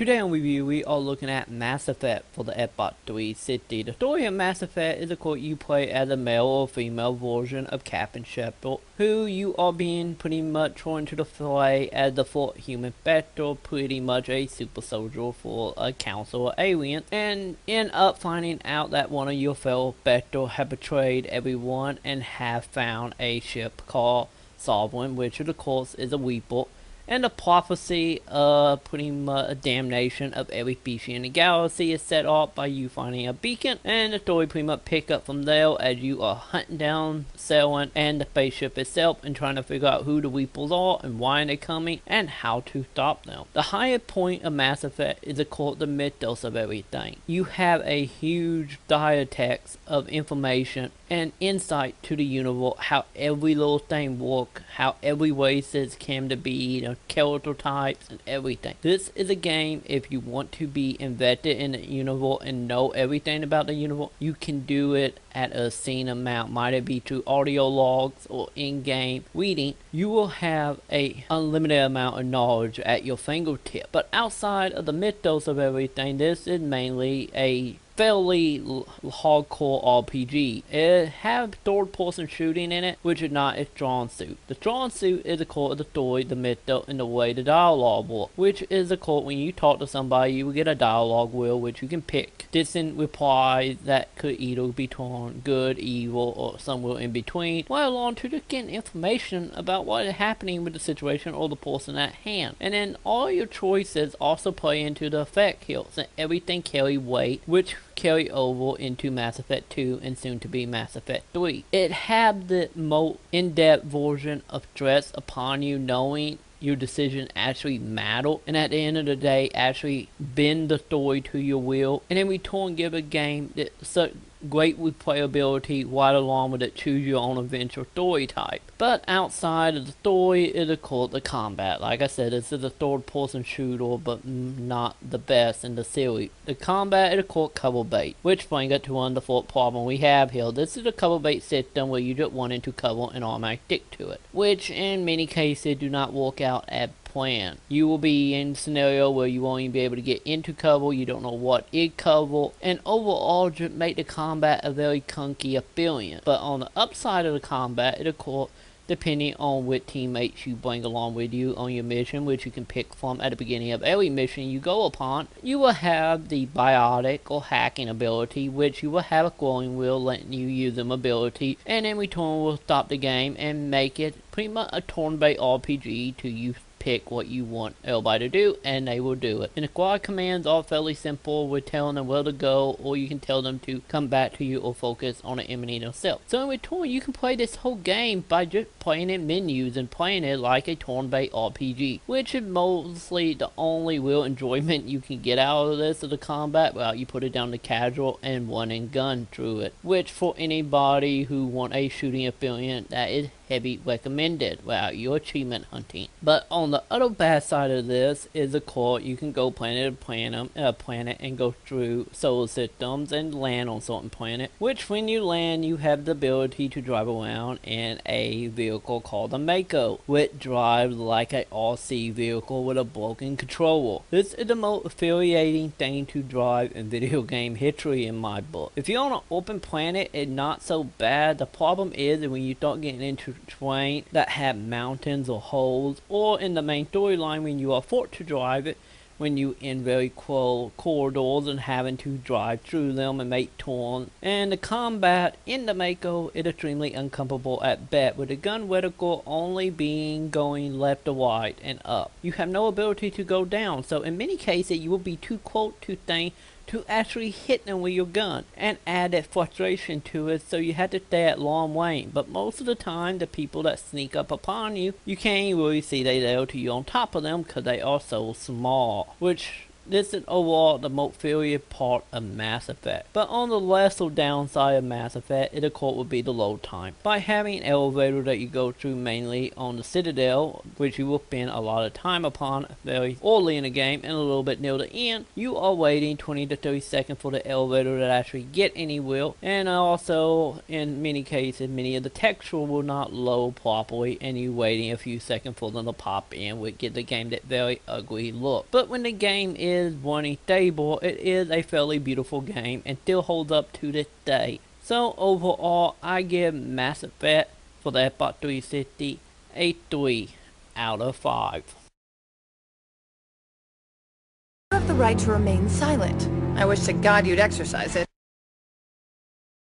Today on review, we are looking at Mass Effect for the Xbox 360. The story of Mass Effect is, of course, you play as a male or female version of Captain Shepard, who you are being pretty much thrown into the fray as the fourth human Vector, pretty much a super soldier for a council of aliens, and end up finding out that one of your fellow Vector had betrayed everyone and have found a ship called Sovereign, which of course is a Reaper, and the prophecy of pretty much a damnation of every species in the galaxy is set off by you finding a beacon, and the story pretty much pick up from there as you are hunting down Cylon and the spaceship itself and trying to figure out who the Reapers are and why they're coming and how to stop them. The highest point of Mass Effect is, of course, the mythos of everything. You have a huge diatext of information and insight to the universe, how every little thing works, how every race is came to be, the character types and everything. This is a game, if you want to be invested in the universe and know everything about the universe, you can do it at a obscene amount, might it be through audio logs or in-game reading. You will have a unlimited amount of knowledge at your fingertip. But outside of the mythos of everything, this is mainly a fairly hardcore RPG. It has third-person shooting in it, which is not its strong suit. The strong suit is, of course, the story, the mythos, and the way the dialogue works, which is, of course, when you talk to somebody, you will get a dialogue wheel, which you can pick distant replies that could either be torn good, evil, or somewhere in between, while along to just getting information about what is happening with the situation or the person at hand. And then all your choices also play into the effect hills, and everything carry weight, which carry over into Mass Effect 2 and soon to be Mass Effect 3. It had the most in-depth version of stress upon you knowing your decision actually matter, and at the end of the day actually bend the story to your will, and in return give a game that such great replayability right along with it choose your own adventure story type. But outside of the story is, of course, the combat. Like I said, this is a third person shooter, but not the best in the series. The combat is, of course, cover bait, which brings us to one of the fourth problem we have here. This is a cover bait system where you just want into cover and automatically stick to it, which in many cases do not work out as plan. You will be in a scenario where you won't even be able to get into cover, you don't know what is cover, and overall just make the combat a very clunky experience. But on the upside of the combat, it, of course, depending on what teammates you bring along with you on your mission, which you can pick from at the beginning of every mission you go upon, you will have the biotic or hacking ability, which you will have a glowing wheel letting you use them ability, and in return will stop the game and make it pretty much a turn-based RPG to you pick what you want everybody to do, and they will do it. And the squad commands are fairly simple with telling them where to go, or you can tell them to come back to you or focus on the enemy themselves. So in return, you can play this whole game by just playing in menus and playing it like a turn-based RPG, which is mostly the only real enjoyment you can get out of this of the combat. Well, you put it down to casual and one and gun through it, which for anybody who want a shooting experience, that is heavy recommended without your achievement hunting. But on the other bad side of this is, of course, you can go planet to planet and go through solar systems and land on certain planet, which when you land you have the ability to drive around in a vehicle called a Mako, which drives like a RC vehicle with a broken controller. This is the most infuriating thing to drive in video game history in my book. If you're on an open planet, it's not so bad. The problem is that when you start getting into terrain that have mountains or holes, or in the main storyline when you are forced to drive it, when you in very close corridors and having to drive through them and make turns. And the combat in the Mako is extremely uncomfortable at best, with the gun reticle only being going left or right and up. You have no ability to go down, so in many cases you will be too close to things to actually hit them with your gun, and add that frustration to it, so you have to stay at long range. But most of the time the people that sneak up upon you, you can't really see they there till you're on top of them because they are so small, which this is overall the most inferior part of Mass Effect. But on the lesser downside of Mass Effect, it of course would be the load time. By having an elevator that you go through mainly on the Citadel, which you will spend a lot of time upon very early in the game and a little bit near the end, you are waiting 20 to 30 seconds for the elevator to actually get anywhere, and also in many cases many of the texture will not load properly and you waiting a few seconds for them to pop in, which get the game that very ugly look. But when the game is is running stable, it is a fairly beautiful game and still holds up to this day. So overall, I give Mass Effect for the Xbox 360 a 3 out of 5. You have the right to remain silent. I wish to God you'd exercise it.